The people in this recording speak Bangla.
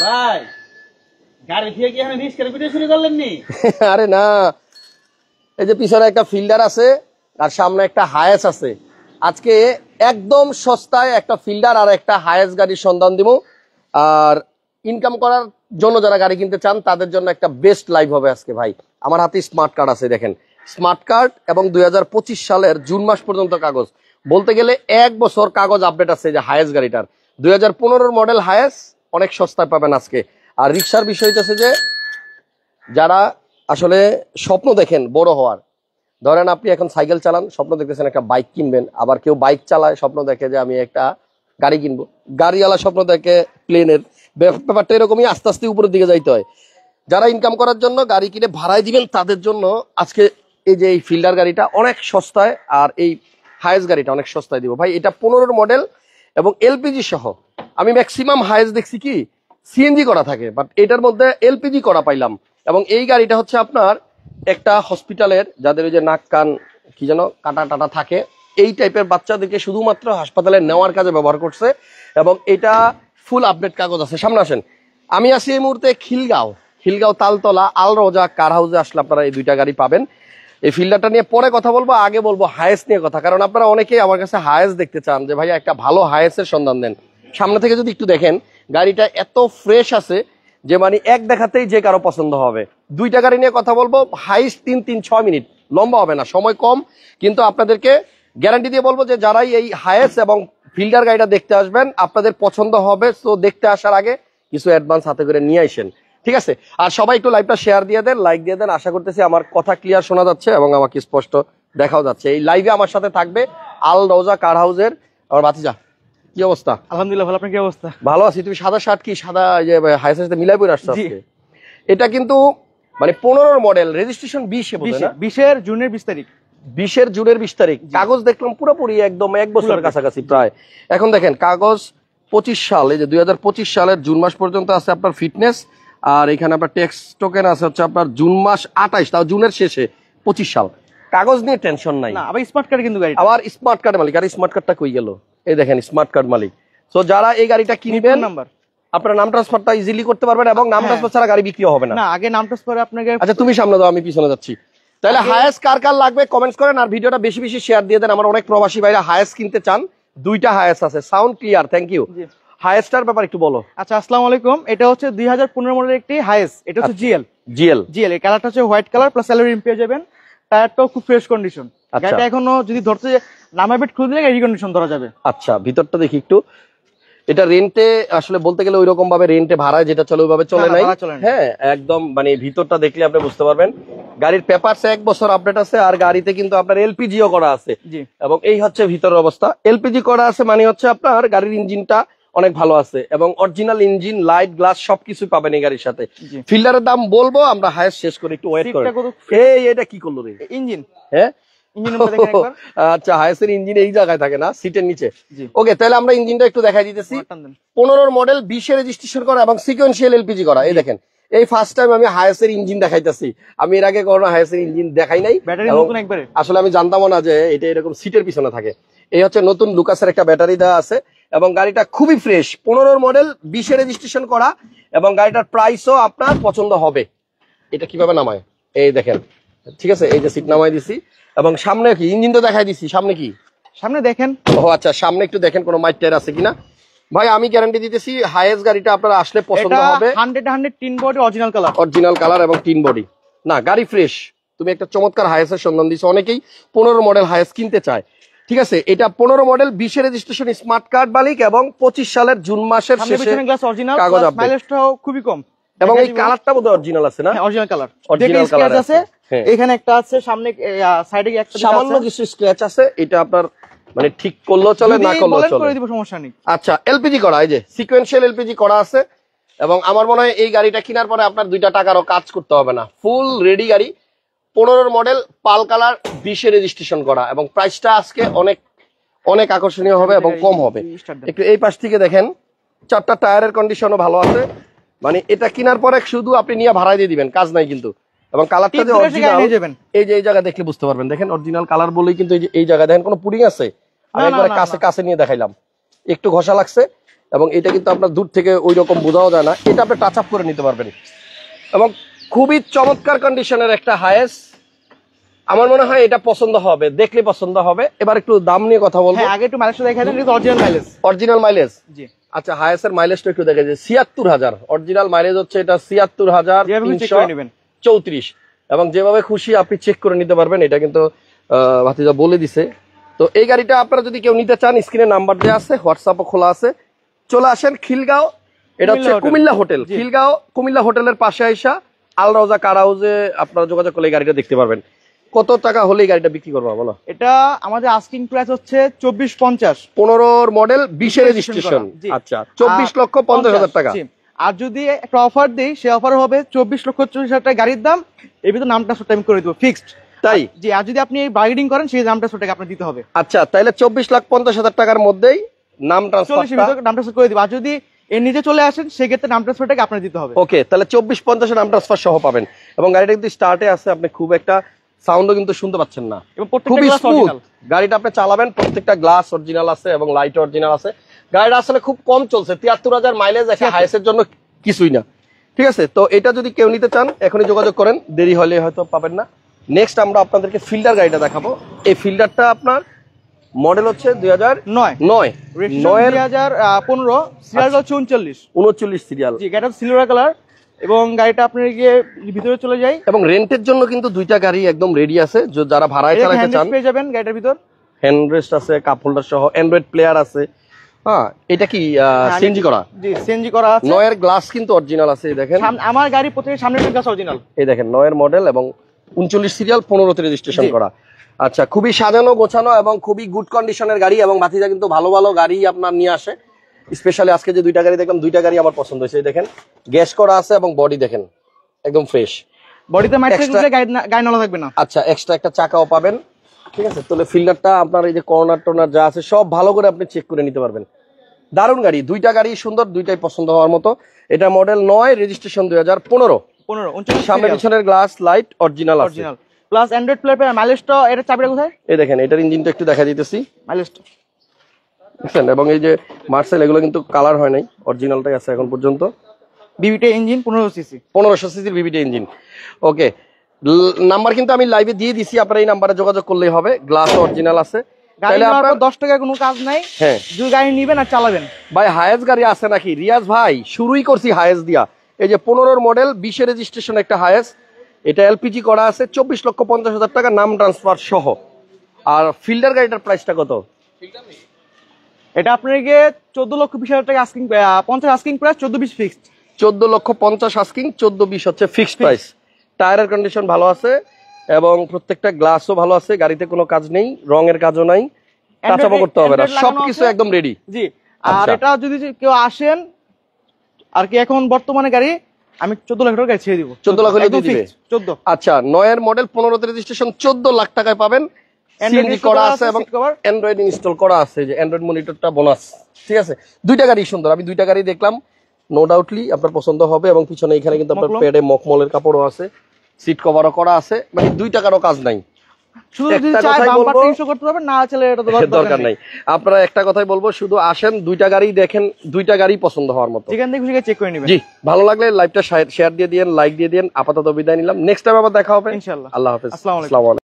ভাই গাড়ি থেকে কি এখন রিস্কের ভিডিও শুরু করলেন নি? আরে না, এই যে পিছনে একটা ফিল্ডার আছে আর সামনে একটা হায়েস আছে। আজকে একদম সস্তায় একটা ফিল্ডার আর একটা হায়েস গাড়ির সন্ধান দিব। আর ইনকাম করার জন্য যারা গাড়ি কিনতে চান তাদের জন্য একটা বেস্ট লাইভ হবে আজকে। ভাই আমার হাতে স্মার্ট কার্ড আছে, দেখেন স্মার্ট কার্ড, এবং 2025 সালের জুন মাস পর্যন্ত কাগজ, বলতে গেলে 1 বছর কাগজ আপডেট আছে। যে হায়েস গাড়িটার 2015 মডেল হায়েস অনেক সস্তায় পাবেন আজকে। আর রিক্সার বিষয় হচ্ছে যে যারা আসলে স্বপ্ন দেখেন বড় হওয়ার, ধরেন আপনি এখন সাইকেল চালান, স্বপ্ন দেখতেছেন একটা বাইক কিনবেন, আবার কেউ বাইক চালায় স্বপ্ন দেখে যে আমি একটা গাড়ি কিনবো, গাড়িওয়ালা স্বপ্ন দেখে প্লেনের। ব্যাপারটা এরকমই, আস্তে আস্তে উপরের দিকে যাইতে হয়। যারা ইনকাম করার জন্য গাড়ি কিনে ভাড়ায় দিবেন তাদের জন্য আজকে এই যে এই ফিল্ডার গাড়িটা অনেক সস্তায়, আর এই হায়েস গাড়িটা অনেক সস্তায় দিব ভাই। এটা 15 মডেল এবং এলপিজি সহ। আমি ম্যাক্সিমাম হায়েস দেখছি কি সিএনজি করা থাকে, বাট এটার মধ্যে এলপিজি করা পাইলাম। এবং এই গাড়িটা হচ্ছে আপনার একটা হসপিটালের, যাদের ওই যে নাক কান কি যেন কাটা টাটা থাকে, এই টাইপের বাচ্চাদেরকে শুধুমাত্র হাসপাতালে নেওয়ার কাজে ব্যবহার করছে। এবং এটা ফুল আপডেট কাগজ আছে। সামনে আসেন, আমি আছি এই মুহূর্তে খিলগাঁও তালতলা আল রোজা কার হাউসে। আসলে আপনারা এই দুইটা গাড়ি পাবেন। এই ফিল্ডারটা নিয়ে পরে কথা বলবো, আগে বলবো হায়েস নিয়ে কথা, কারণ আপনারা অনেকেই আমার কাছে হায়েস দেখতে চান যে ভাইয়া একটা ভালো হায়েসের সন্ধান দেন। সামনে থেকে যদি একটু দেখেন, গাড়িটা এত ফ্রেশ আছে যে মানে এক দেখাতেই যে কারো পছন্দ হবে। দুইটা গাড়ি নিয়ে কথা বলবো, হাইস্ট 3-6 মিনিট, লম্বা হবে না, সময় কম, কিন্তু আপনাদেরকে গ্যারান্টি দিয়ে বলবো যে যারাই এই হায়েস এবং ফিল্ডার গাড়িটা দেখতে আসবেন আপনাদের পছন্দ হবে। তো দেখতে আসার আগে কিছু অ্যাডভান্স হাতে করে নিয়ে আসেন, ঠিক আছে? আর সবাই একটু লাইভটা শেয়ার দিয়ে দেন, লাইক দিয়ে দেন। আশা করতেছি আমার কথা ক্লিয়ার শোনা যাচ্ছে এবং আমাকে স্পষ্ট দেখাও যাচ্ছে। এই লাইভে আমার সাথে থাকবে আল রোজা কার হাউসের আমার ভাতিজা। কি অবস্থা? আলহামদুলিল্লাহ ভালো, আপনার কি অবস্থা? ভালো আছি। তুমি সাদা শার্ট কি সাদা যে হায়েসের সাথে মিলাই পরে আসছো আজকে? এটা কিন্তু মানে 15 মডেল, রেজিস্ট্রেশন 20 এ বলে না? 20 জুনের 20 তারিখ। 20 জুনের 20 তারিখ। কাগজ দেখলাম পুরোপুরি একদম 1 বছরের কাছাকাছি প্রায়। এখন দেখেন কাগজ 25 সাল, এই যে 2025 সালের জুন মাস পর্যন্ত আছে আপনার ফিটনেস। আর এখানে আপনার ট্যাক্স টোকেন আছে হচ্ছে আপনার জুন মাস 28, তাও জুনের শেষে 25 সাল। কাগজ নিয়ে টেনশন নাই। না আবার স্মার্ট কার্ড কিন্তু গাড়ি, আবার স্মার্ট কার্ড মালিক। আর স্মার্ট কার্ডটা কই গেল? এই দেখেন স্মার্ট কার্ড মালিক। সো যারা এই গাড়িটা কিনবেন নাম্বার আপনারা নাম ট্রান্সফারটা ইজিলি করতে পারবেন, এবং নাম ট্রান্সফার ছাড়া গাড়ি বিক্রি হবে না। না আগে নাম ট্রান্সফার আপনাকে। আচ্ছা তুমি সামনে দাও, আমি পিছনে যাচ্ছি। তাহলে হায়েস কার কার লাগবে কমেন্টস করেন, আর ভিডিওটা বেশি বেশি শেয়ার দিয়ে দেন। আমার অনেক প্রবাসী ভাইরা হায়েস কিনতে চান। দুইটা হায়েস আছে, সাউন্ড ক্লিয়ার, থ্যাংক ইউ। হায়েসটার ব্যাপার একটু বলো। আচ্ছা আসসালামু আলাইকুম, এটা হচ্ছে 2015 মডেলের একটি হায়েস। এটা হচ্ছে জিএল এর কালারটা হচ্ছে হোয়াইট কালার প্লাস অ্যালুই রিম পেয়ে যাবেন। টায়ারটাও খুব ফ্রেশ কন্ডিশন। গাড়িটা এখনো যদি ধরতে নামা বেট খুলে দিলে এই কন্ডিশন ধরা যাবে। আচ্ছা ভিতরটা দেখি একটু। এটা রেন্টে আসলে বলতে গেলে ওই রকম ভাবে রেন্টে ভাড়ায় যেটা চলে ওইভাবে চলে নাই। হ্যাঁ একদম মানে ভিতরটা দেখলে আপনি বুঝতে পারবেন। গাড়ির পেপারস 1 বছর আপডেট আছে, আর গাড়িতে কিন্তু আপনার এলপিজিও করা আছে। এবং এই হচ্ছে ভিতরের অবস্থা। এলপিজি করা আছে মানে হচ্ছে আপনার গাড়ির ইঞ্জিনটা অনেক ভালো আছে, এবং অরিজিনাল ইঞ্জিন, লাইট, গ্লাস সবকিছু পাবেন এই গাড়ির সাথে। ফিল্ডারের দাম বলবো, আমরা হায়েস্ট শেষ করে একটু ওয়েট করেন। এই এটা কি করলো রে? ইঞ্জিন। হ্যাঁ আচ্ছা, হায়েসের ইঞ্জিন এই জায়গায় থাকে না, সিটের নিচে। ওকে, তাহলে আমরা ইঞ্জিনটা একটু দেখাই দিতেছি। 15 মডেল, 20 রেজিস্ট্রেশন করা এবং সিকোয়েন্সিয়াল এলপিজি করা। এই দেখেন, এই ফার্স্ট টাইম আমি হায়েসের ইঞ্জিন দেখাইতেছি। আমি এর আগে কোনো হায়েসের ইঞ্জিন দেখাই নাই। আসলে আমি জানতামও না যে এটা এরকম সিটের পিছনে থাকে। এই হচ্ছে নতুন লুকাসের একটা ব্যাটারি দেওয়া আছে, এবং গাড়িটা খুবই ফ্রেশ। 15 মডেল, 20 রেজিস্ট্রেশন করা, এবং গাড়িটার প্রাইসও আপনার পছন্দ হবে। এটা কিভাবে নামায় এই দেখেন, ঠিক আছে? এই যে সিট নামাই দিছি, এবং সামনে কি ইঞ্জিন তো দেখাই দিছি। সামনে কি? সামনে দেখেন। ও আচ্ছা, সামনে একটু দেখেন কোনো মাইট টায়ার আছে কিনা। ভাই আমি গ্যারান্টি দিতেছি হায়েস গাড়িটা আপনারা আসলে পছন্দ হবে। 100 টিন বডি, অরিজিনাল কালার এবং টিন বডি। না গাড়ি ফ্রেশ। তুমি একটা চমৎকার হায়েসের সন্ধান দিছো। অনেকেই 15 মডেল হায়েস কিনতে চায়, ঠিক আছে? এটা 15 মডেল, 20 রেজিস্ট্রেশন, স্মার্ট কার্ড মালিক, এবং 25 সালের জুন মাসের শেষে কাগজ আপডেট। মাইলেজটাও খুবই কম, এবং এই কালারটা বোধহয় অরিজিনাল আছে না? Original colour. অরিজিনাল কালার আছে। এখানে একটা আছে, সামনে সাইডে একটা সামান্য কিছু স্ক্র্যাচ আছে। এটা আপনার মানে ঠিক করলেও চলে, না করলেও চলে, সমস্যা নেই। আচ্ছা এলপিজি করা, এই যে সিকোয়েন্সিয়াল এলপিজি করা আছে। এবং আমার মনে হয় এই গাড়িটা কেনার পরে আপনার 2টা টাকারও কাজ করতে হবে না। ফুল রেডি গাড়ি, 15 মডেল, পাল কালার, 20 রেজিস্ট্রেশন করা, এবং প্রাইসটা আজকে অনেক অনেক আকর্ষণীয় হবে এবং কম হবে। একটু এই পাশ থেকে দেখেন, 4টা টায়ারের কন্ডিশনও ভালো আছে। মানে এটা কেনার পরে শুধু আপনি নিয়ে ভাড়া দিয়ে দিবেন, কাজ নাই কিন্তু। এবং কালারটা যে অরিজিনাল, এই যে এই জায়গা দেখলে বুঝতে পারবেন। দেখেন অরিজিনাল কালার বলেই কিন্তু এই যে এই জায়গা দেখেন কোনো পুডিং আছে। আমি একবার কাছে কাছে নিয়ে দেখাইলাম, একটু ঘষা লাগছে। এবং এটা কিন্তু আপনার দূর থেকে ওই রকম বোঝাও যায় না, এটা আপনি টাচ আপ করে নিতে পারবেন। এবং খুবই চমৎকার কন্ডিশনের একটা হায়েস, আমার মনে হয় এটা পছন্দ হবে, দেখলে পছন্দ হবে। এবার একটু দাম নিয়ে কথা বলবো। আগে একটু মাইলেজটা দেখাই দেন, অরিজিনাল মাইলেজ। অরিজিনাল মাইলেজ, জি আচ্ছা হায়েসের মাইলেজটা একটু দেখা যায় ৭৬,০০০, অরিজিনাল মাইলেজ হচ্ছে এটা ৭৬,৩34, এবং যেভাবে খুশি আপনি চেক করে নিতে পারবেন, এটা কিন্তু ভাতিজা বলে দিছে। তো এই গাড়িটা আপনারা যদি কেউ নিতে চান, স্ক্রিনে নাম্বার দেওয়া আছে, হোয়াটসঅ্যাপও খোলা আছে, চলে আসেন খিলগাঁও, এটা হচ্ছে কুমিল্লা হোটেল, খিলগাঁও কুমিল্লা হোটেলের পাশে আইসা আল রওজা কার হাউসে আপনারা যোগাযোগ করলে এই গাড়িটা দেখতে পারবেন। কত টাকা হলে এই গাড়িটা বিক্রি করবো বলো? এটা আমাদের আস্কিং প্রাইস হচ্ছে 2450, 15 মডেল 20 রেজিস্ট্রেশন। আচ্ছা 24,50,000 টাকা। আর যদি একটা অফার দেই, সেই অফার হবে 24,40,000 টাকা গাড়ির দাম, এর ভিতরে নামটা টাইম করে দেবো ফিক্সড। তাই জি, আর যদি আপনি বার্গেনিং করেন সেই নামটা টাকা আপনার দিতে হবে। আচ্ছা তাহলে 24,50,000 টাকার মধ্যেই নাম ট্রান্সফার করে দিব। আর যদি এর নিচে চলে আসেন সেক্ষেত্রে নাম ট্রান্সফার টাকা আপনার দিতে হবে। ওকে, তাহলে 24,50 নাম ট্রান্সফার সহ পাবেন। এবং গাড়িটা কিন্তু স্টার্টে আছে, আপনি খুব একটা সাউন্ডও কিন্তু শুনতে পাচ্ছেন না, খুবই স্মুথ গাড়িটা আপনি চালাবেন। প্রত্যেকটা গ্লাস অরিজিনাল আছে এবং লাইট অরিজিনাল আছে। গাড়িটা আসলে খুব কম চলছে, 73,000 মাইলেজ একটা হাইসের জন্য কিছুই না। ঠিক আছে, তো এটা যদি কেউ নিতে চান এখনই যোগাযোগ করেন, দেরি হলে হয়তো পাবেন না। নেক্সট আমরা আপনাদেরকে ফিল্ডার গাড়িটা দেখাবো। এই ফিল্ডারটা আপনার মডেল হচ্ছে 2009, 2015, সিরিয়াল হচ্ছে 39 সিরিয়াল। জি, গাড়িটা সিলভার কালার এবং গাড়িটা আপনার গিয়ে ভিতরে চলে যায়। এবং রেন্টের জন্য কিন্তু দুইটা গাড়ি একদম রেডি আছে, যারা ভাড়ায় চালাতে চান পেয়ে যাবেন। গাড়িটার ভিতর হ্যান্ডরেস্ট আছে, কাপ হোল্ডার সহ, অ্যান্ড্রয়েড প্লেয়ার আছে। হ্যাঁ, এটা কি সিএনজি করা? জি, সিএনজি করা আছে। 9 এর গ্লাস কিন্তু অরিজিনাল আছে, এই দেখেন আমার গাড়ি প্রত্যেকটা সামনের গ্লাস অরিজিনাল। এই দেখেন 9 এর মডেল এবং 39 সিরিয়াল, 15তে রেজিস্ট্রেশন করা। আচ্ছা, খুবই সাজানো গোছানো এবং খুবই গুড কন্ডিশনের গাড়ি, এবং ভাতিজা কিন্তু ভালো ভালো গাড়ি আপনার নিয়ে আসে। স্পেশালি আজকে যে দুইটা গাড়ি দেখলাম, দুইটা গাড়ি আমার পছন্দ হয়েছে। এই দেখেন গ্যাস করা আছে এবং বডি দেখেন একদম ফ্রেশ, বডিতে গাড়ি নলা থাকবে না। আচ্ছা, এক্সট্রা একটা চাকাও পাবেন। ঠিক আছে, তাহলে ফিল্ডারটা আপনার এই যে কর্নার টর্নার যা আছে সব ভালো করে আপনি চেক করে নিতে পারবেন। দারুণ গাড়ি, দুইটা গাড়ি সুন্দর, দুইটাই পছন্দ হওয়ার মতো। এটা মডেল 9, রেজিস্ট্রেশন 2015, সামনে পিছনের গ্লাস লাইট অরিজিনাল আছে, প্লাস অ্যান্ড্রয়েড প্লে। মাইলেজটা এটা চাবিটা কোথায়? এই দেখেন এটার ইঞ্জিনটা একটু দেখা দিতেছি, মাইলেজটা বুঝছেন। এবং এই যে মার্সেল, এগুলো কিন্তু কালার হয় নাই, অরিজিনালটাই আছে এখন পর্যন্ত। বিবিটি ইঞ্জিন 1500 সিসির বিবিটি ইঞ্জিন। ওকে, নাম্বার কিন্তু আমি লাইভে দিয়ে দিছি, আপনারা এই নাম্বারে যোগাযোগ করলেই হবে। গ্লাস অরিজিনাল আছে। তাহলে আপনার 10 টাকা কোনো কাজ নাই। হ্যাঁ, দুই গাড়ি নিবেন আর চালাবেন। ভাই হায়েস গাড়ি আছে নাকি? রিয়াজ ভাই, শুরুই করছি হায়েস দিয়া। এই যে 15 মডেল 20 রেজিস্ট্রেশন একটা হায়েস, এটা এলপিজি করা আছে, 24,50,000 টাকা নাম ট্রান্সফার সহ। আর ফিল্ডার গাড়িটার প্রাইসটা কত? এটা আপনাকে 14,20,000 টাকা asking, 50 asking price, 14,20 fixed. 14,50,000 asking, 14,20 হচ্ছে ফিক্সড প্রাইস। টায়ারের কন্ডিশন ভালো আছে এবং প্রত্যেকটা গ্লাসও ভালো আছে, গাড়িতে কোনো কাজ নেই, রঙের কাজও নাই, টাচআপও করতে হবে না, সবকিছু একদম রেডি। জি, আর এটা যদি কেউ আসেন আর কি, এখন বর্তমানে গাড়ি আমি 14 লাখ টাকা ছেড়ে দিব। 14 লাখ হলে দিয়ে দিবে? 14। আচ্ছা, 9 এর মডেল 15তে রেজিস্ট্রেশন, 14 লাখ টাকায় পাবেন। সিএনজি করা আছে এবং অ্যান্ড্রয়েড ইনস্টল করা আছে, যে অ্যান্ড্রয়েড মনিটরটা বোনাস। ঠিক আছে, দুইটা গাড়ি সুন্দর, আমি দুইটা গাড়ি দেখলাম, নো ডাউটলি আপনার পছন্দ হবে। এবং পিছনে এখানে কিন্তু আপনার পেডে মকমলের কাপড়ও আছে, সিট কভারও করা আছে, মানে 2 টাকারও কাজ নাই। দরকার নাই, আপনারা একটা কথাই বলবো, শুধু আসেন, দুইটা গাড়ি দেখেন, দুইটা গাড়ি পছন্দ হওয়ার মতো, যেখান থেকে চেক করে নেবেন। জি, ভালো লাগলে লাইভটা শেয়ার দিয়ে দিন, লাইক দিয়ে দিন। আপাতত বিদায় নিলাম, নেক্সট টাইম আবার দেখা হবে ইনশাআল্লাহ। আল্লাহ হাফেজ, আসসালামু আলাইকুম।